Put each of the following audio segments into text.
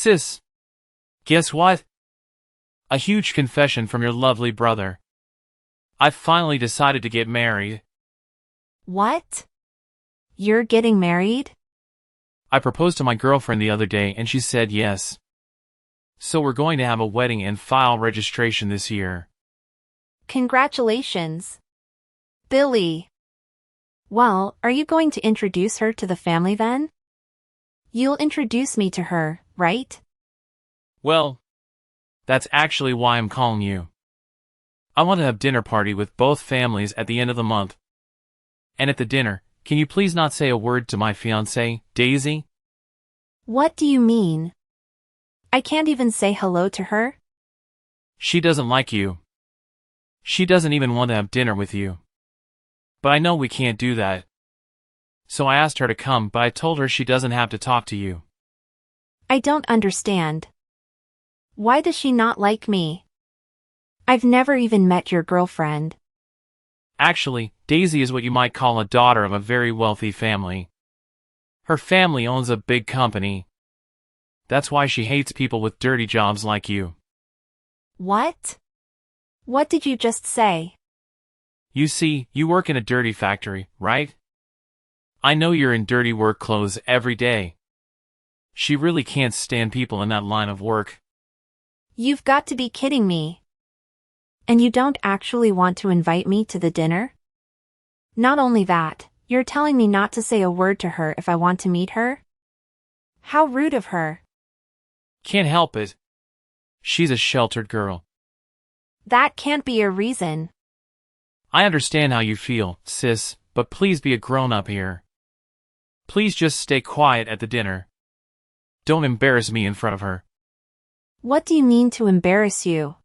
Sis, guess what? A huge confession from your lovely brother. I've finally decided to get married. What? You're getting married? I proposed to my girlfriend the other day and she said yes. So we're going to have a wedding and file registration this year. Congratulations, Billy. Well, are you going to introduce her to the family then? You'll introduce me to her, right? Well, that's actually why I'm calling you. I want to have dinner party with both families at the end of the month. And at the dinner, can you please not say a word to my fiancée, Daisy? What do you mean? I can't even say hello to her? She doesn't like you. She doesn't even want to have dinner with you. But I know we can't do that. So I asked her to come, but I told her she doesn't have to talk to you. I don't understand. Why does she not like me? I've never even met your girlfriend. Actually, Daisy is what you might call a daughter of a very wealthy family. Her family owns a big company. That's why she hates people with dirty jobs like you. What? What did you just say? You see, you work in a dirty factory, right? I know you're in dirty work clothes every day. She really can't stand people in that line of work. You've got to be kidding me. And you don't actually want to invite me to the dinner? Not only that, you're telling me not to say a word to her if I want to meet her? How rude of her. Can't help it. She's a sheltered girl. That can't be a reason. I understand how you feel, sis, but please be a grown-up here. Please just stay quiet at the dinner. Don't embarrass me in front of her. What do you mean to embarrass you?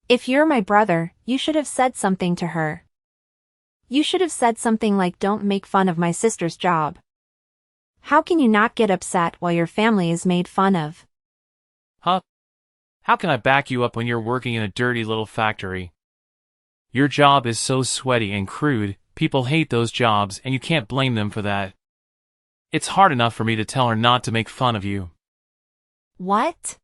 If you're my brother, you should have said something to her. You should have said something like don't make fun of my sister's job. How can you not get upset while your family is made fun of? Huh? How can I back you up when you're working in a dirty little factory? Your job is so sweaty and crude, people hate those jobs and you can't blame them for that. It's hard enough for me to tell her not to make fun of you. What?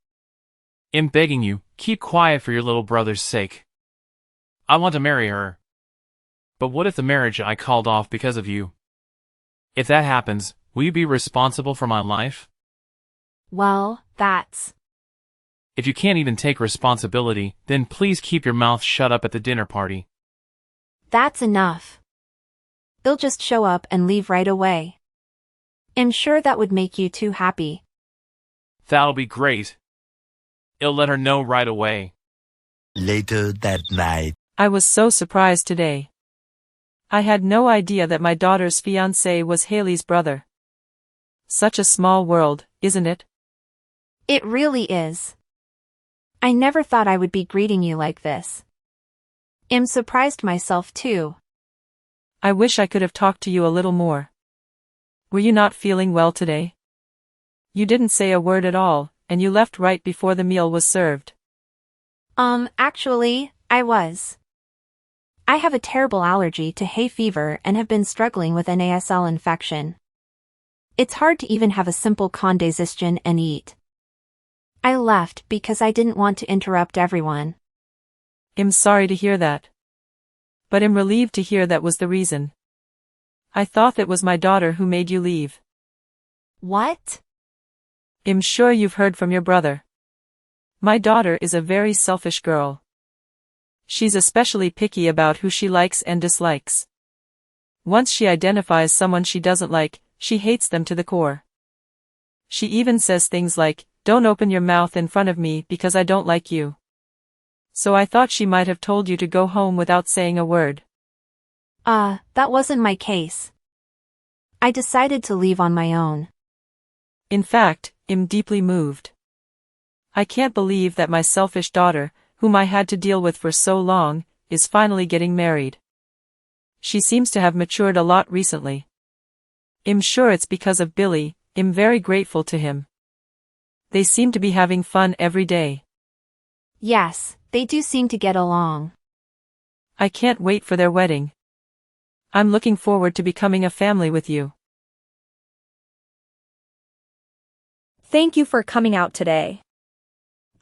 I'm begging you, keep quiet for your little brother's sake. I want to marry her. But what if the marriage I called off because of you? If that happens, will you be responsible for my life? Well, that's... If you can't even take responsibility, then please keep your mouth shut up at the dinner party. That's enough. They'll just show up and leave right away. I'm sure that would make you too happy. That'll be great. I'll let her know right away. Later that night. I was so surprised today. I had no idea that my daughter's fiancé was Haley's brother. Such a small world, isn't it? It really is. I never thought I would be greeting you like this. I'm surprised myself too. I wish I could have talked to you a little more. Were you not feeling well today? You didn't say a word at all, and you left right before the meal was served. Actually, I was. I have a terrible allergy to hay fever and have been struggling with NASL infection. It's hard to even have a simple condensation and eat. I left because I didn't want to interrupt everyone. I'm sorry to hear that. But I'm relieved to hear that was the reason. I thought it was my daughter who made you leave. What? I'm sure you've heard from your brother. My daughter is a very selfish girl. She's especially picky about who she likes and dislikes. Once she identifies someone she doesn't like, she hates them to the core. She even says things like, "Don't open your mouth in front of me because I don't like you." So I thought she might have told you to go home without saying a word. That wasn't my case. I decided to leave on my own. In fact, I'm deeply moved. I can't believe that my selfish daughter, whom I had to deal with for so long, is finally getting married. She seems to have matured a lot recently. I'm sure it's because of Billy. I'm very grateful to him. They seem to be having fun every day. Yes, they do seem to get along. I can't wait for their wedding. I'm looking forward to becoming a family with you. Thank you for coming out today.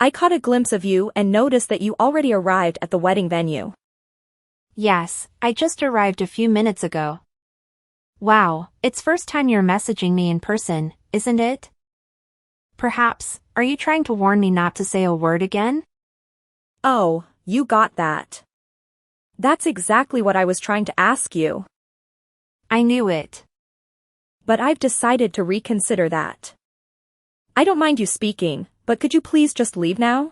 I caught a glimpse of you and noticed that you already arrived at the wedding venue. Yes, I just arrived a few minutes ago. Wow, it's first time you're messaging me in person, isn't it? Perhaps, are you trying to warn me not to say a word again? Oh, you got that. That's exactly what I was trying to ask you. I knew it. But I've decided to reconsider that. I don't mind you speaking, but could you please just leave now?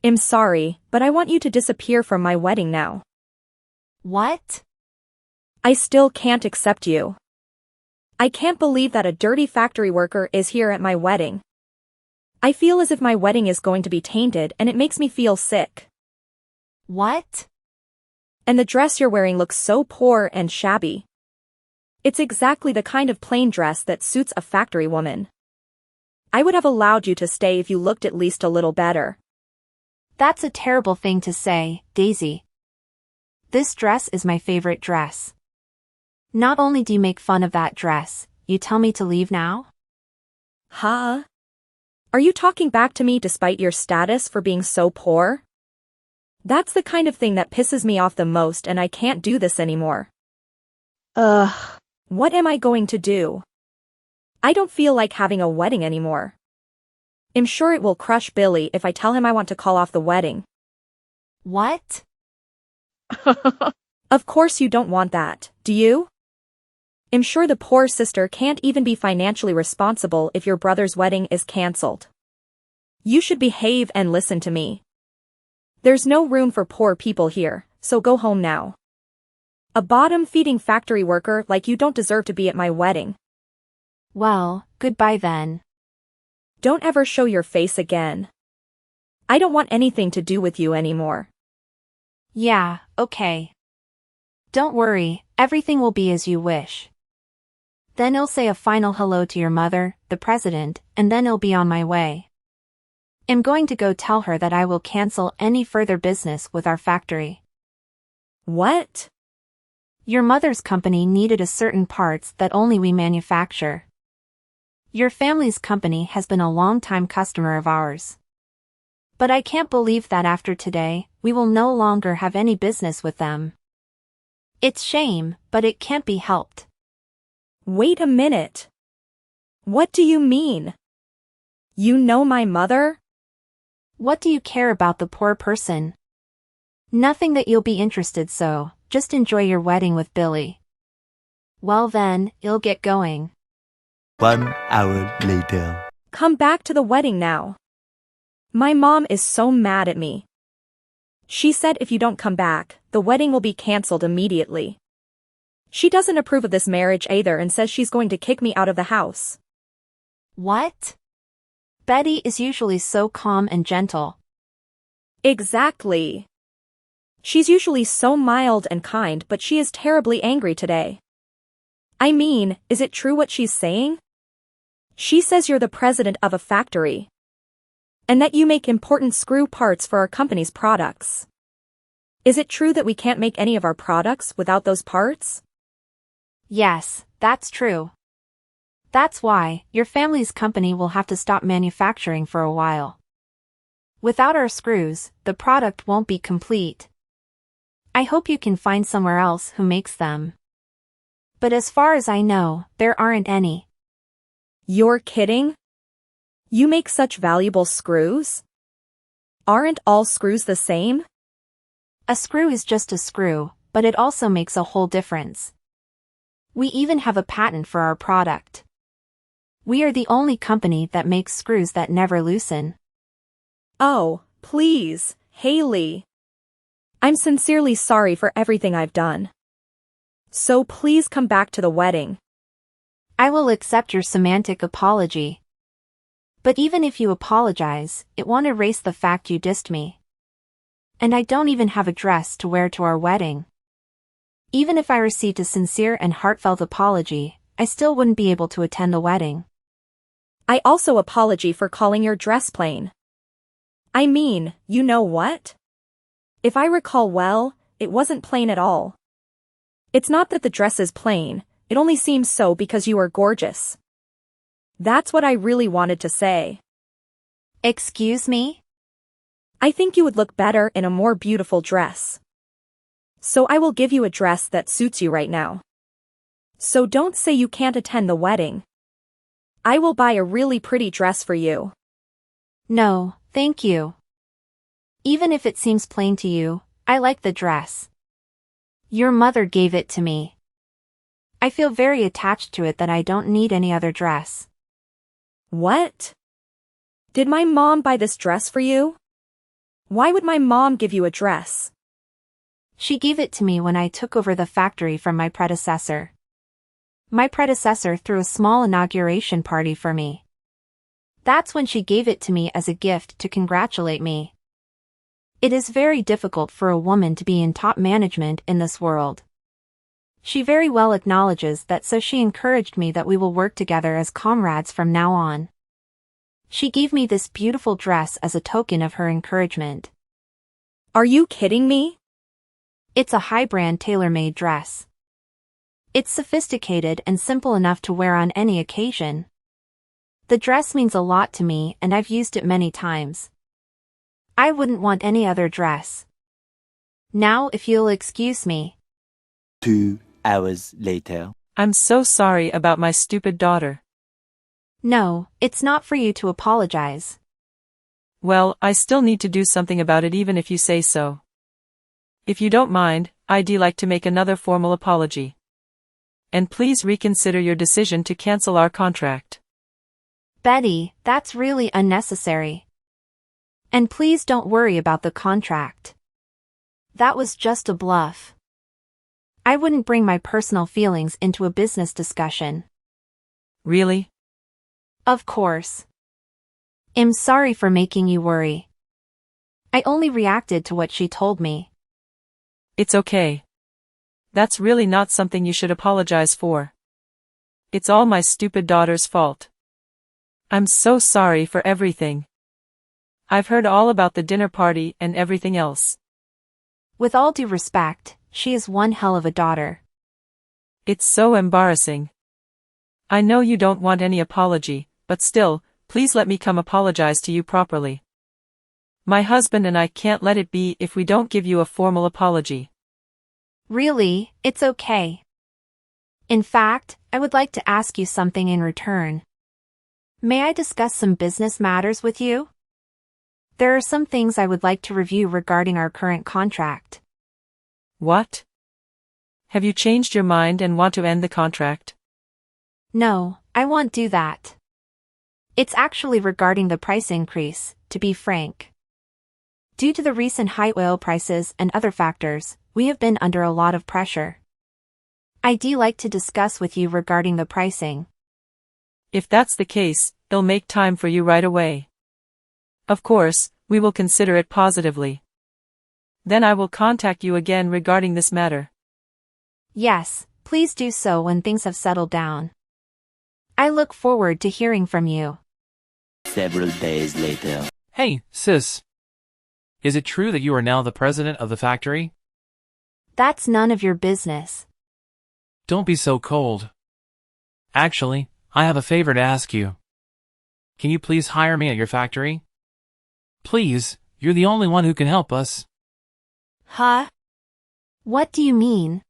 I'm sorry, but I want you to disappear from my wedding now. What? I still can't accept you. I can't believe that a dirty factory worker is here at my wedding. I feel as if my wedding is going to be tainted and it makes me feel sick. What? And the dress you're wearing looks so poor and shabby. It's exactly the kind of plain dress that suits a factory woman. I would have allowed you to stay if you looked at least a little better. That's a terrible thing to say, Daisy. This dress is my favorite dress. Not only do you make fun of that dress, you tell me to leave now? Huh? Are you talking back to me despite your status for being so poor? That's the kind of thing that pisses me off the most and I can't do this anymore. Ugh. What am I going to do? I don't feel like having a wedding anymore. I'm sure it will crush Billy if I tell him I want to call off the wedding. What? Of course you don't want that, do you? I'm sure the poor sister can't even be financially responsible if your brother's wedding is cancelled. You should behave and listen to me. There's no room for poor people here, so go home now. A bottom-feeding factory worker like you don't deserve to be at my wedding. Well, goodbye then. Don't ever show your face again. I don't want anything to do with you anymore. Yeah, okay. Don't worry, everything will be as you wish. Then I'll say a final hello to your mother, the president, and then I'll be on my way. I'm going to go tell her that I will cancel any further business with our factory. What? Your mother's company needed a certain parts that only we manufacture. Your family's company has been a long-time customer of ours. But I can't believe that after today, we will no longer have any business with them. It's shame, but it can't be helped. Wait a minute. What do you mean? You know my mother? What do you care about the poor person? Nothing that you'll be interested, so just enjoy your wedding with Billy. Well then, you'll get going. 1 hour later. Come back to the wedding now. My mom is so mad at me. She said if you don't come back, the wedding will be cancelled immediately. She doesn't approve of this marriage either and says she's going to kick me out of the house. What? Betty is usually so calm and gentle. Exactly. She's usually so mild and kind, but she is terribly angry today. I mean, is it true what she's saying? She says you're the president of a factory. And that you make important screw parts for our company's products. Is it true that we can't make any of our products without those parts? Yes, that's true. That's why your family's company will have to stop manufacturing for a while. Without our screws, the product won't be complete. I hope you can find somewhere else who makes them. But as far as I know, there aren't any. You're kidding? You make such valuable screws? Aren't all screws the same? A screw is just a screw, but it also makes a whole difference. We even have a patent for our product. We are the only company that makes screws that never loosen. Oh, please, Haley. I'm sincerely sorry for everything I've done. So please come back to the wedding. I will accept your semantic apology. But even if you apologize, it won't erase the fact you dissed me. And I don't even have a dress to wear to our wedding. Even if I received a sincere and heartfelt apology, I still wouldn't be able to attend the wedding. I also apology for calling your dress plain. I mean, you know what? If I recall well, it wasn't plain at all. It's not that the dress is plain, it only seems so because you are gorgeous. That's what I really wanted to say. Excuse me? I think you would look better in a more beautiful dress. So I will give you a dress that suits you right now. So don't say you can't attend the wedding. I will buy a really pretty dress for you. No, thank you. Even if it seems plain to you, I like the dress. Your mother gave it to me. I feel very attached to it that I don't need any other dress. What? Did my mom buy this dress for you? Why would my mom give you a dress? She gave it to me when I took over the factory from my predecessor. My predecessor threw a small inauguration party for me. That's when she gave it to me as a gift to congratulate me. It is very difficult for a woman to be in top management in this world. She very well acknowledges that, so she encouraged me that we will work together as comrades from now on. She gave me this beautiful dress as a token of her encouragement. Are you kidding me? It's a high-brand tailor-made dress. It's sophisticated and simple enough to wear on any occasion. The dress means a lot to me and I've used it many times. I wouldn't want any other dress. Now if you'll excuse me. 2 hours later. I'm so sorry about my stupid daughter. No, it's not for you to apologize. Well, I still need to do something about it even if you say so. If you don't mind, I'd like to make another formal apology. And please reconsider your decision to cancel our contract. Betty, that's really unnecessary. And please don't worry about the contract. That was just a bluff. I wouldn't bring my personal feelings into a business discussion. Really? Of course. I'm sorry for making you worry. I only reacted to what she told me. It's okay. That's really not something you should apologize for. It's all my stupid daughter's fault. I'm so sorry for everything. I've heard all about the dinner party and everything else. With all due respect, she is one hell of a daughter. It's so embarrassing. I know you don't want any apology, but still, please let me come apologize to you properly. My husband and I can't let it be if we don't give you a formal apology. Really, it's okay. In fact, I would like to ask you something in return. May I discuss some business matters with you? There are some things I would like to review regarding our current contract. What? Have you changed your mind and want to end the contract? No, I won't do that. It's actually regarding the price increase, to be frank. Due to the recent high oil prices and other factors, we have been under a lot of pressure. I'd like to discuss with you regarding the pricing. If that's the case, I'll make time for you right away. Of course, we will consider it positively. Then I will contact you again regarding this matter. Yes, please do so when things have settled down. I look forward to hearing from you. Several days later. Hey, sis. Is it true that you are now the president of the factory? That's none of your business. Don't be so cold. Actually, I have a favor to ask you. Can you please hire me at your factory? Please, you're the only one who can help us. Huh? What do you mean?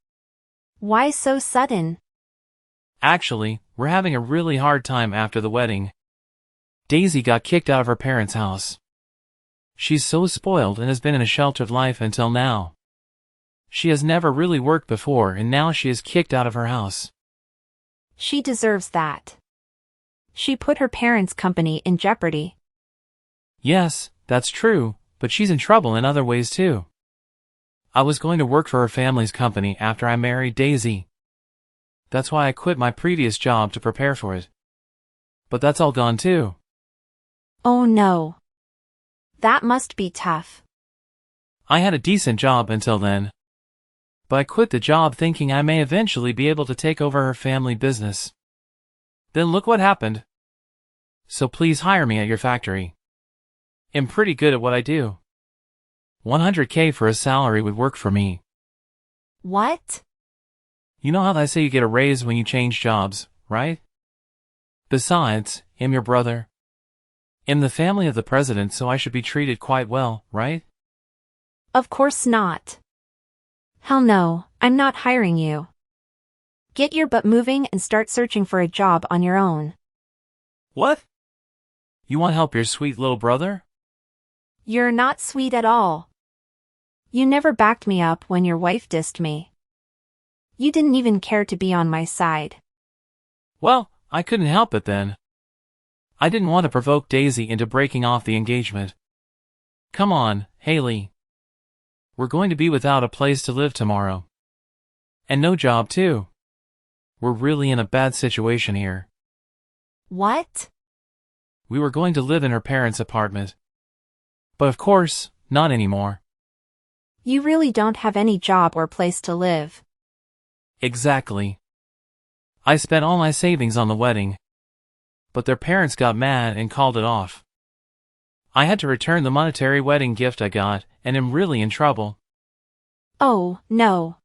Why so sudden? Actually, we're having a really hard time after the wedding. Daisy got kicked out of her parents' house. She's so spoiled and has been in a sheltered life until now. She has never really worked before and now she is kicked out of her house. She deserves that. She put her parents' company in jeopardy. Yes, that's true, but she's in trouble in other ways too. I was going to work for her family's company after I married Daisy. That's why I quit my previous job to prepare for it. But that's all gone too. Oh no. That must be tough. I had a decent job until then. But I quit the job thinking I may eventually be able to take over her family business. Then look what happened. So please hire me at your factory. I'm pretty good at what I do. 100K for a salary would work for me. What? You know how they say you get a raise when you change jobs, right? Besides, I'm your brother. I'm the family of the president, so I should be treated quite well, right? Of course not. Hell no, I'm not hiring you. Get your butt moving and start searching for a job on your own. What? You want help your sweet little brother? You're not sweet at all. You never backed me up when your wife dissed me. You didn't even care to be on my side. Well, I couldn't help it then. I didn't want to provoke Daisy into breaking off the engagement. Come on, Haley. We're going to be without a place to live tomorrow. And no job too. We're really in a bad situation here. What? We were going to live in her parents' apartment. But of course, not anymore. You really don't have any job or place to live. Exactly. I spent all my savings on the wedding. But their parents got mad and called it off. I had to return the monetary wedding gift I got, and am really in trouble. Oh, no.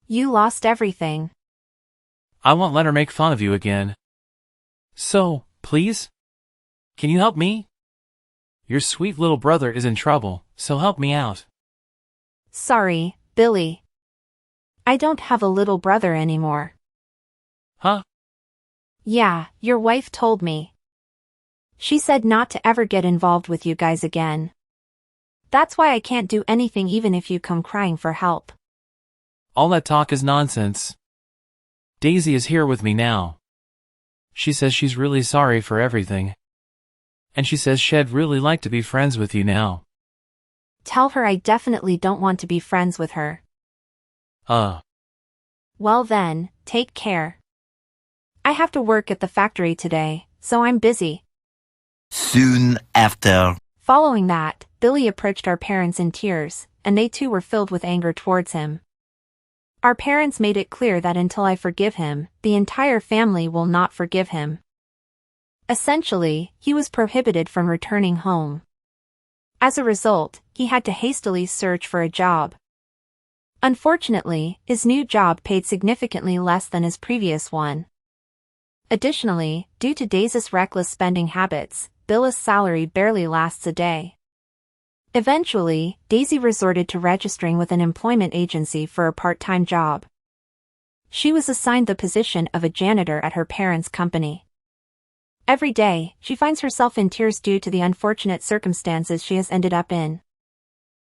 You lost everything. I won't let her make fun of you again. So, please? Can you help me? Your sweet little brother is in trouble, so help me out. Sorry, Billy. I don't have a little brother anymore. Huh? Yeah, your wife told me. She said not to ever get involved with you guys again. That's why I can't do anything even if you come crying for help. All that talk is nonsense. Daisy is here with me now. She says she's really sorry for everything. And she says she'd really like to be friends with you now. Tell her I definitely don't want to be friends with her. Well then, take care. I have to work at the factory today, so I'm busy. Soon after. Following that, Billy approached our parents in tears, and they too were filled with anger towards him. Our parents made it clear that until I forgive him, the entire family will not forgive him. Essentially, he was prohibited from returning home. As a result, he had to hastily search for a job. Unfortunately, his new job paid significantly less than his previous one. Additionally, due to Daisy's reckless spending habits, Billy's salary barely lasts a day. Eventually, Daisy resorted to registering with an employment agency for a part-time job. She was assigned the position of a janitor at her parents' company. Every day, she finds herself in tears due to the unfortunate circumstances she has ended up in.